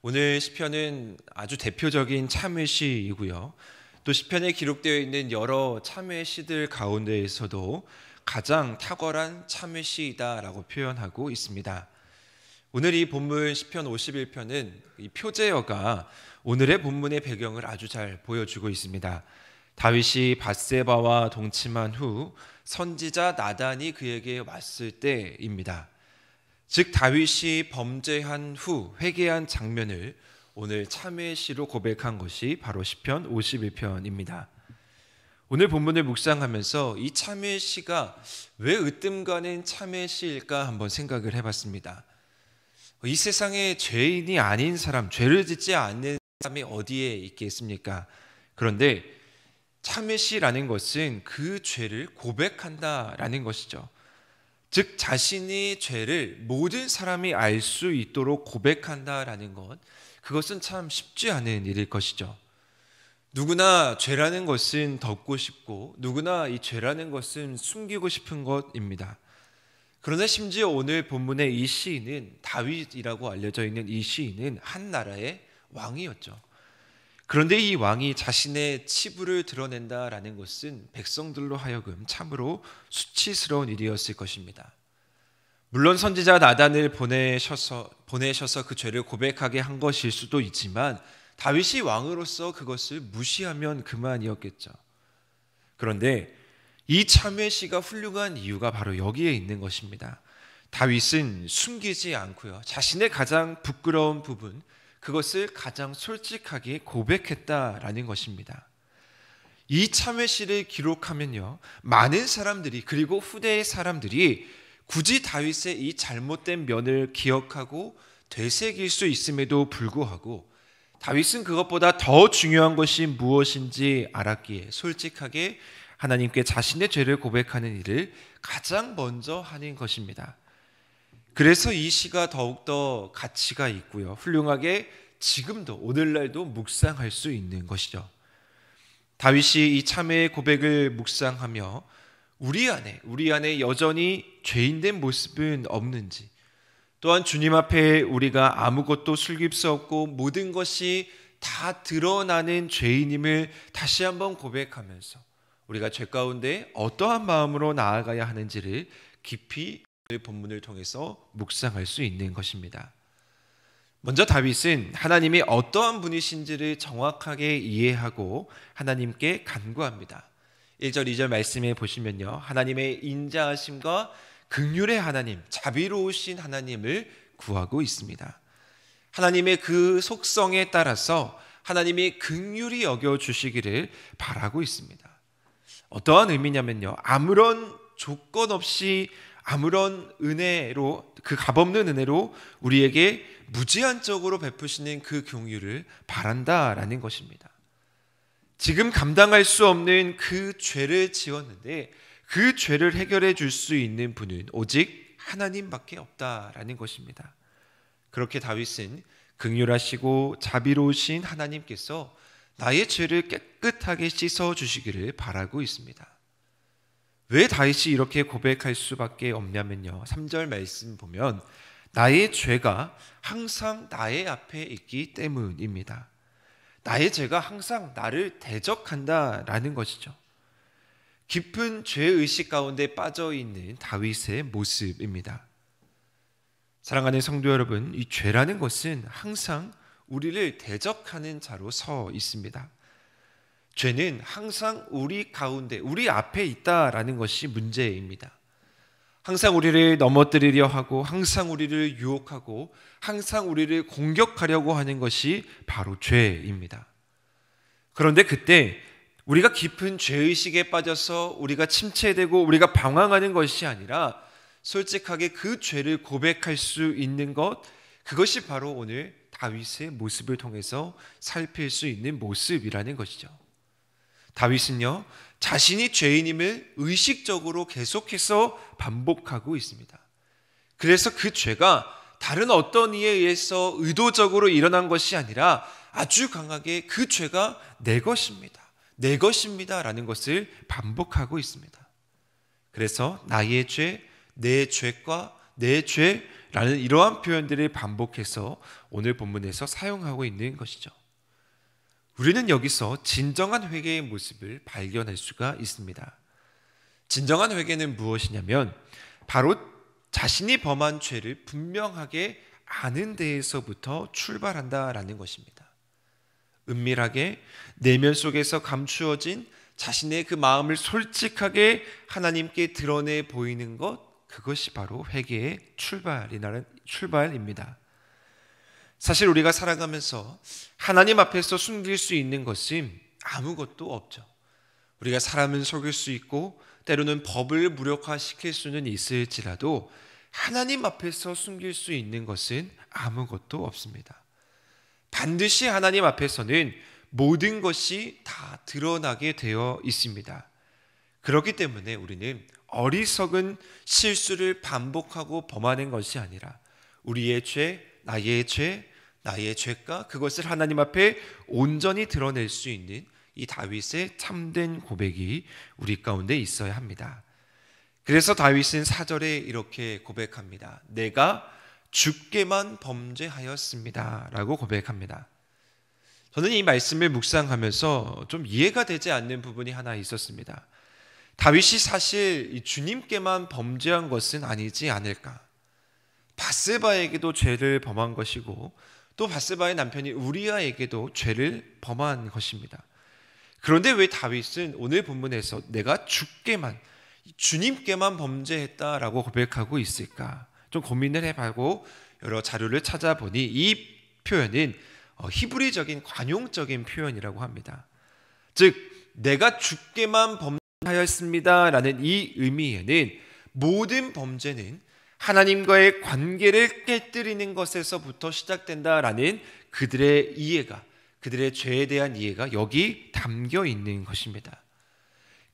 오늘 시편은 아주 대표적인 참회 시이고요. 또 시편에 기록되어 있는 여러 참회 시들 가운데에서도 가장 탁월한 참회 시이다라고 표현하고 있습니다. 오늘 이 본문 시편 51편은 이 표제어가 오늘의 본문의 배경을 아주 잘 보여주고 있습니다. 다윗이 밧세바와 동침한 후 선지자 나단이 그에게 왔을 때입니다. 즉 다윗이 범죄한 후 회개한 장면을 오늘 참회의 시로 고백한 것이 바로 시편 51편입니다. 오늘 본문을 묵상하면서 이 참회의 시가 왜 으뜸가는 참회의 시일까 한번 생각을 해봤습니다. 이 세상에 죄인이 아닌 사람, 죄를 짓지 않는 사람이 어디에 있겠습니까? 그런데 참회의 시라는 것은 그 죄를 고백한다라는 것이죠. 즉 자신이 죄를 모든 사람이 알 수 있도록 고백한다라는 것, 그것은 참 쉽지 않은 일일 것이죠. 누구나 죄라는 것은 덮고 싶고 누구나 이 죄라는 것은 숨기고 싶은 것입니다. 그러나 심지어 오늘 본문의 이 시인은, 다윗이라고 알려져 있는 이 시인은 한 나라의 왕이었죠. 그런데 이 왕이 자신의 치부를 드러낸다라는 것은 백성들로 하여금 참으로 수치스러운 일이었을 것입니다. 물론 선지자 나단을 보내셔서 그 죄를 고백하게 한 것일 수도 있지만 다윗이 왕으로서 그것을 무시하면 그만이었겠죠. 그런데 이 참회 시가 훌륭한 이유가 바로 여기에 있는 것입니다. 다윗은 숨기지 않고요, 자신의 가장 부끄러운 부분, 그것을 가장 솔직하게 고백했다라는 것입니다. 이 참회시를 기록하면요, 많은 사람들이, 그리고 후대의 사람들이 굳이 다윗의 이 잘못된 면을 기억하고 되새길 수 있음에도 불구하고 다윗은 그것보다 더 중요한 것이 무엇인지 알았기에 솔직하게 하나님께 자신의 죄를 고백하는 일을 가장 먼저 하는 것입니다. 그래서 이 시가 더욱더 가치가 있고요, 훌륭하게 지금도 오늘날도 묵상할 수 있는 것이죠. 다윗이 이 참회의 고백을 묵상하며 우리 안에 여전히 죄인된 모습은 없는지, 또한 주님 앞에 우리가 아무것도 숨길 수 없고 모든 것이 다 드러나는 죄인임을 다시 한번 고백하면서 우리가 죄 가운데 어떠한 마음으로 나아가야 하는지를 깊이 본문을 통해서 묵상할 수 있는 것입니다. 먼저 다윗은 하나님이 어떠한 분이신지를 정확하게 이해하고 하나님께 간구합니다. 1절 2절 말씀에 보시면요, 하나님의 인자하심과 긍휼의 하나님, 자비로우신 하나님을 구하고 있습니다. 하나님의 그 속성에 따라서 하나님이 긍휼히 여겨주시기를 바라고 있습니다. 어떠한 의미냐면요, 아무런 조건 없이 아무런 은혜로, 그 값없는 은혜로 우리에게 무제한적으로 베푸시는 그 긍휼을 바란다라는 것입니다. 지금 감당할 수 없는 그 죄를 지었는데 그 죄를 해결해 줄 수 있는 분은 오직 하나님밖에 없다라는 것입니다. 그렇게 다윗은 긍휼하시고 자비로우신 하나님께서 나의 죄를 깨끗하게 씻어 주시기를 바라고 있습니다. 왜 다윗이 이렇게 고백할 수밖에 없냐면요, 3절 말씀 보면 나의 죄가 항상 나의 앞에 있기 때문입니다. 나의 죄가 항상 나를 대적한다라는 것이죠. 깊은 죄의식 가운데 빠져있는 다윗의 모습입니다. 사랑하는 성도 여러분, 이 죄라는 것은 항상 우리를 대적하는 자로 서 있습니다. 죄는 항상 우리 가운데, 우리 앞에 있다라는 것이 문제입니다. 항상 우리를 넘어뜨리려 하고, 항상 우리를 유혹하고, 항상 우리를 공격하려고 하는 것이 바로 죄입니다. 그런데 그때 우리가 깊은 죄의식에 빠져서 우리가 침체되고 우리가 방황하는 것이 아니라 솔직하게 그 죄를 고백할 수 있는 것, 그것이 바로 오늘 다윗의 모습을 통해서 살필 수 있는 모습이라는 것이죠. 다윗은요, 자신이 죄인임을 의식적으로 계속해서 반복하고 있습니다. 그래서 그 죄가 다른 어떤 이에 의해서 의도적으로 일어난 것이 아니라 아주 강하게 그 죄가 내 것입니다 라는 것을 반복하고 있습니다. 그래서 나의 죄, 내 죄과 내 죄, 라는 이러한 표현들을 반복해서 오늘 본문에서 사용하고 있는 것이죠. 우리는 여기서 진정한 회개의 모습을 발견할 수가 있습니다. 진정한 회개는 무엇이냐면 바로 자신이 범한 죄를 분명하게 아는 데에서부터 출발한다라는 것입니다. 은밀하게 내면 속에서 감추어진 자신의 그 마음을 솔직하게 하나님께 드러내 보이는 것, 그것이 바로 회개의 출발입니다. 사실 우리가 살아가면서 하나님 앞에서 숨길 수 있는 것은 아무것도 없죠. 우리가 사람은 속일 수 있고 때로는 법을 무력화시킬 수는 있을지라도 하나님 앞에서 숨길 수 있는 것은 아무것도 없습니다. 반드시 하나님 앞에서는 모든 것이 다 드러나게 되어 있습니다. 그렇기 때문에 우리는 어리석은 실수를 반복하고 범하는 것이 아니라 우리의 죄, 나의 죄가 그것을 하나님 앞에 온전히 드러낼 수 있는 이 다윗의 참된 고백이 우리 가운데 있어야 합니다. 그래서 다윗은 4절에 이렇게 고백합니다. 내가 주께만 범죄하였습니다 라고 고백합니다. 저는 이 말씀을 묵상하면서 좀 이해가 되지 않는 부분이 하나 있었습니다. 다윗이 사실 주님께만 범죄한 것은 아니지 않을까? 바세바에게도 죄를 범한 것이고 또 바세바의 남편이 우리아에게도 죄를 범한 것입니다. 그런데 왜 다윗은 오늘 본문에서 내가 주님께만 범죄했다라고 고백하고 있을까? 좀 고민을 해보고 여러 자료를 찾아보니 이 표현은 히브리적인 관용적인 표현이라고 합니다. 즉 내가 주께만 범죄하였습니다라는 이 의미에는 모든 범죄는 하나님과의 관계를 깨뜨리는 것에서부터 시작된다라는 그들의 이해가, 그들의 죄에 대한 이해가 여기 담겨 있는 것입니다.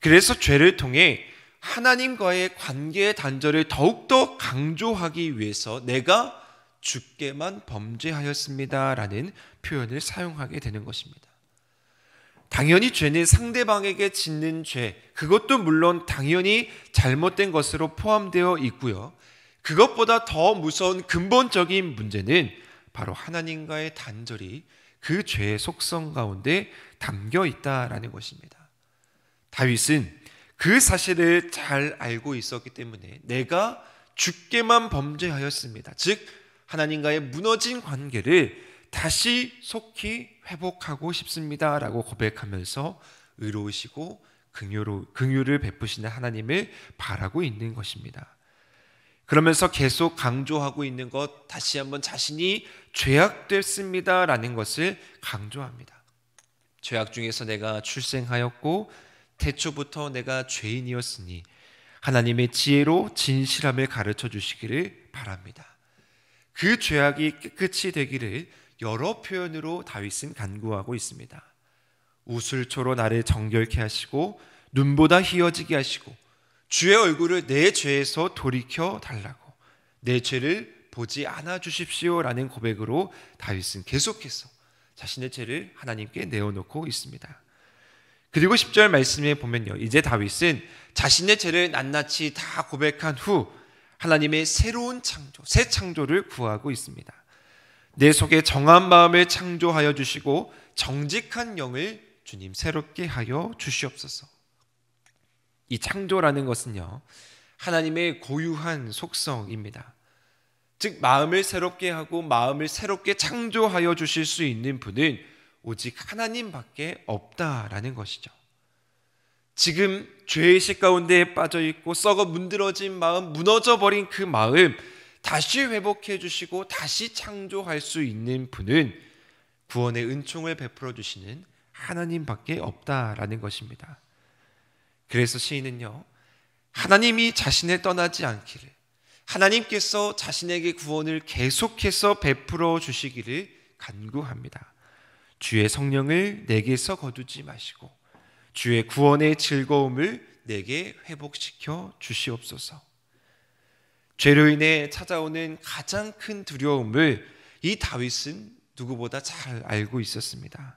그래서 죄를 통해 하나님과의 관계의 단절을 더욱더 강조하기 위해서 내가 주께만 범죄하였습니다라는 표현을 사용하게 되는 것입니다. 당연히 죄는 상대방에게 짓는 죄, 그것도 물론 당연히 잘못된 것으로 포함되어 있고요. 그것보다 더 무서운 근본적인 문제는 바로 하나님과의 단절이 그 죄의 속성 가운데 담겨 있다라는 것입니다. 다윗은 그 사실을 잘 알고 있었기 때문에 내가 주께만 범죄하였습니다. 즉 하나님과의 무너진 관계를 다시 속히 회복하고 싶습니다라고 고백하면서 의로우시고 긍휼을 베푸시는 하나님을 바라고 있는 것입니다. 그러면서 계속 강조하고 있는 것, 다시 한번 자신이 죄악됐습니다라는 것을 강조합니다. 죄악 중에서 내가 출생하였고 태초부터 내가 죄인이었으니 하나님의 지혜로 진실함을 가르쳐 주시기를 바랍니다. 그 죄악이 깨끗이 되기를 여러 표현으로 다윗은 간구하고 있습니다. 우슬초로 나를 정결케 하시고 눈보다 희어지게 하시고 주의 얼굴을 내 죄에서 돌이켜 달라고, 내 죄를 보지 않아 주십시오라는 고백으로 다윗은 계속해서 자신의 죄를 하나님께 내어놓고 있습니다. 그리고 10절 말씀에 보면요, 이제 다윗은 자신의 죄를 낱낱이 다 고백한 후 하나님의 새로운 창조, 새 창조를 구하고 있습니다. 내 속에 정한 마음을 창조하여 주시고 정직한 영을 주님 새롭게 하여 주시옵소서. 이 창조라는 것은요, 하나님의 고유한 속성입니다. 즉 마음을 새롭게 하고 마음을 새롭게 창조하여 주실 수 있는 분은 오직 하나님밖에 없다라는 것이죠. 지금 죄의식 가운데 빠져있고 썩어 문드러진 마음, 무너져버린 그 마음 다시 회복해 주시고 다시 창조할 수 있는 분은 구원의 은총을 베풀어 주시는 하나님밖에 없다라는 것입니다. 그래서 시인은요, 하나님이 자신을 떠나지 않기를, 하나님께서 자신에게 구원을 계속해서 베풀어 주시기를 간구합니다. 주의 성령을 내게서 거두지 마시고 주의 구원의 즐거움을 내게 회복시켜 주시옵소서. 죄로 인해 찾아오는 가장 큰 두려움을 이 다윗은 누구보다 잘 알고 있었습니다.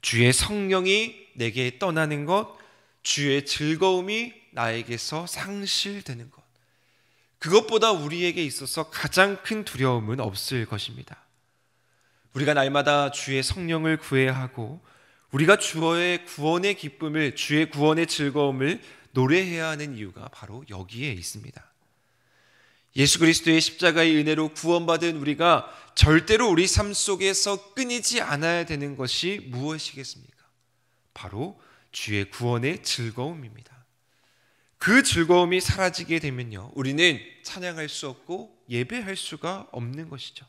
주의 성령이 내게 떠나는 것, 주의 즐거움이 나에게서 상실되는 것, 그것보다 우리에게 있어서 가장 큰 두려움은 없을 것입니다. 우리가 날마다 주의 성령을 구해야 하고 우리가 주의 구원의 기쁨을, 주의 구원의 즐거움을 노래해야 하는 이유가 바로 여기에 있습니다. 예수 그리스도의 십자가의 은혜로 구원받은 우리가 절대로 우리 삶 속에서 끊이지 않아야 되는 것이 무엇이겠습니까? 바로 주의 구원의 즐거움입니다. 그 즐거움이 사라지게 되면요, 우리는 찬양할 수 없고 예배할 수가 없는 것이죠.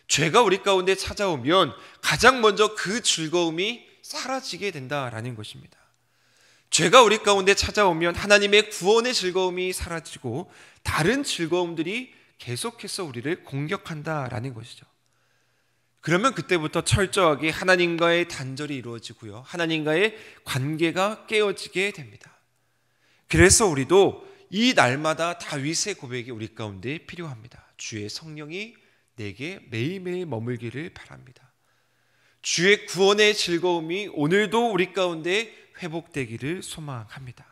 죄가 우리 가운데 찾아오면 가장 먼저 그 즐거움이 사라지게 된다라는 것입니다. 죄가 우리 가운데 찾아오면 하나님의 구원의 즐거움이 사라지고 다른 즐거움들이 계속해서 우리를 공격한다라는 것이죠. 그러면 그때부터 철저하게 하나님과의 단절이 이루어지고요, 하나님과의 관계가 깨어지게 됩니다. 그래서 우리도 이 날마다 다윗의 고백이 우리 가운데 필요합니다. 주의 성령이 내게 매일매일 머물기를 바랍니다. 주의 구원의 즐거움이 오늘도 우리 가운데 회복되기를 소망합니다.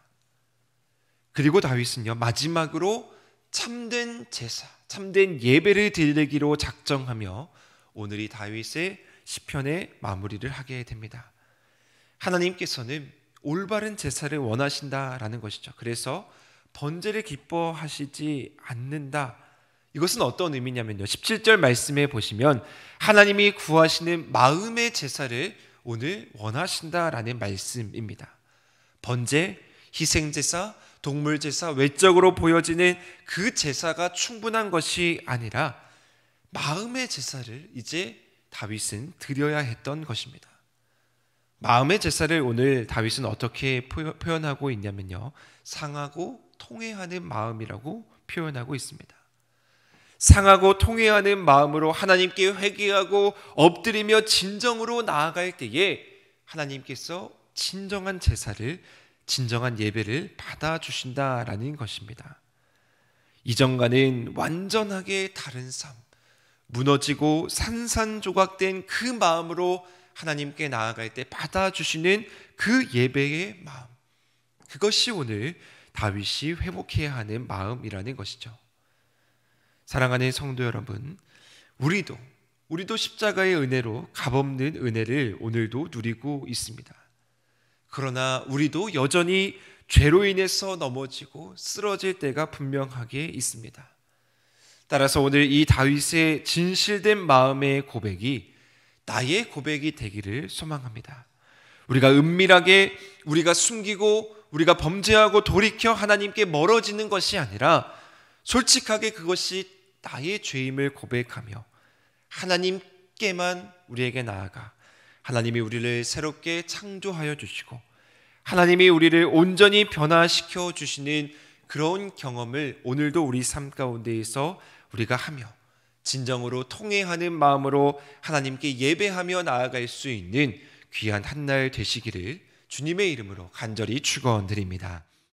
그리고 다윗은요, 마지막으로 참된 제사, 참된 예배를 드리기로 작정하며 오늘 이 다윗의 시편의 마무리를 하게 됩니다. 하나님께서는 올바른 제사를 원하신다라는 것이죠. 그래서 번제를 기뻐하시지 않는다. 이것은 어떤 의미냐면요, 17절 말씀에 보시면 하나님이 구하시는 마음의 제사를 오늘 원하신다라는 말씀입니다. 번제, 희생제사, 동물제사, 외적으로 보여지는 그 제사가 충분한 것이 아니라 마음의 제사를 이제 다윗은 드려야 했던 것입니다. 마음의 제사를 오늘 다윗은 어떻게 표현하고 있냐면요, 상하고 통회하는 마음이라고 표현하고 있습니다. 상하고 통회하는 마음으로 하나님께 회개하고 엎드리며 진정으로 나아갈 때에 하나님께서 진정한 제사를, 진정한 예배를 받아주신다라는 것입니다. 이전과는 완전하게 다른 삶, 무너지고 산산조각된 그 마음으로 하나님께 나아갈 때 받아주시는 그 예배의 마음, 그것이 오늘 다윗이 회복해야 하는 마음이라는 것이죠. 사랑하는 성도 여러분, 우리도 십자가의 은혜로 값없는 은혜를 오늘도 누리고 있습니다. 그러나 우리도 여전히 죄로 인해서 넘어지고 쓰러질 때가 분명하게 있습니다. 따라서 오늘 이 다윗의 진실된 마음의 고백이 나의 고백이 되기를 소망합니다. 우리가 은밀하게, 우리가 숨기고, 우리가 범죄하고 돌이켜 하나님께 멀어지는 것이 아니라 솔직하게 그것이 나의 죄임을 고백하며 하나님께만 우리에게 나아가 하나님이 우리를 새롭게 창조하여 주시고 하나님이 우리를 온전히 변화시켜 주시는 그런 경험을 오늘도 우리 삶 가운데에서 우리가 하며 진정으로 통회하는 마음으로 하나님께 예배하며 나아갈 수 있는 귀한 한 날 되시기를 주님의 이름으로 간절히 축원드립니다.